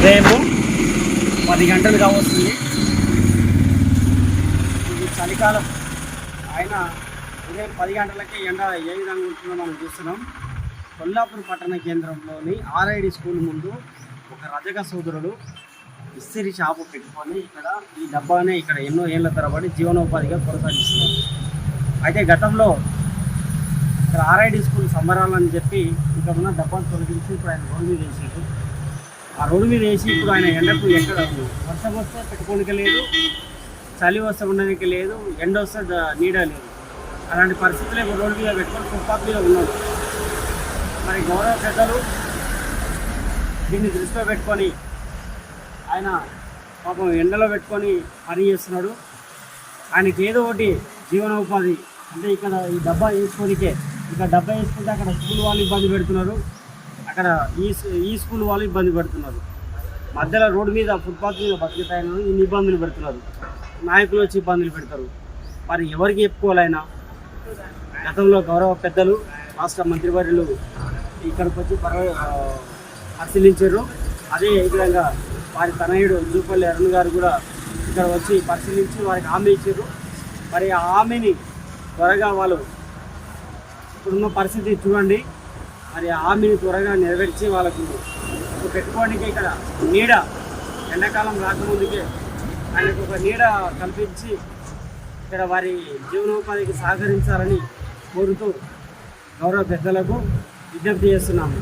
ఉదయము 10 గంటలు కావస్తుంది. ఇది చలికాలం. ఆయన ఉదయం 10 గంటలకే ఎండ ఏ విధంగా ఉంటుందో మనం చూస్తున్నాం. కొల్లాపూర్ పట్టణ కేంద్రంలోని ఆర్ఐడి స్కూల్ ముందు ఒక రజక సోదరుడు ఇస్త్రీ షాపు పెట్టుకొని ఇక్కడ ఈ డబ్బానే ఇక్కడ ఎన్నో ఏళ్ల తరబడి జీవనోపాధిగా కొనసాగిస్తున్నారు. అయితే గతంలో ఇక్కడ ఆర్ఐడి స్కూల్ సంబరాలని చెప్పి ఇక్కడ ఉన్న డబ్బాను తొలగించి ఇప్పుడు ఆయన రోడ్డు మీద వేసారు. ఆ రోడ్డు మీద వేసి ఇప్పుడు ఆయన ఎండకు ఎక్కడ వర్షం వస్తే పెట్టుకోనికి లేదు, చలి వస్తే ఉండడానికి లేదు, ఎండ వస్తే నీడ లేదు. అలాంటి పరిస్థితుల్లో ఇప్పుడు రోడ్డు మీద పెట్టుకొని ఫుట్పాత్ మీద ఉన్నాడు. మరి గౌరవ పెద్దలు దీన్ని దృష్టిలో పెట్టుకొని ఆయన పాపం ఎండలో పెట్టుకొని పని చేస్తున్నాడు. ఆయనకి ఏదో ఒకటి జీవనోపాధి అంటే ఇక్కడ ఈ డబ్బా వేసుకోనికే, ఇక్కడ డబ్బా వేసుకుంటే అక్కడ స్కూల్ వాళ్ళు ఇబ్బంది పెడుతున్నారు, అక్కడ ఈ స్కూల్ వాళ్ళు ఇబ్బంది పెడుతున్నారు. మధ్యలో రోడ్డు మీద ఫుట్పాత్ మీద బతికితాయన ఇన్ని ఇబ్బందులు పెడుతున్నారు. నాయకులు వచ్చి ఇబ్బందులు పెడతారు. మరి ఎవరికి చెప్పుకోవాలైనా గతంలో గౌరవ పెద్దలు రాష్ట్ర మంత్రివర్యులు ఇక్కడికి వచ్చి పరిశీలించారు. అదే విధంగా వారి తనయుడు జూపల్లి అరుణ్ గారు కూడా ఇక్కడ వచ్చి పరిశీలించి వారికి హామీ ఇచ్చారు. మరి ఆ హామీని త్వరగా వాళ్ళు ఇప్పుడున్న పరిస్థితి చూడండి, మరి ఆ హామీని త్వరగా నెరవేర్చి వాళ్ళకు పెట్టుకోవడానికి ఇక్కడ నీడ ఎండాకాలం రాకముందుకే ఆయనకు ఒక నీడ కల్పించి ఇక్కడ వారి జీవనోపాధికి సహకరించాలని కోరుతూ గౌరవ పెద్దలకు విజ్ఞప్తి చేస్తున్నాము.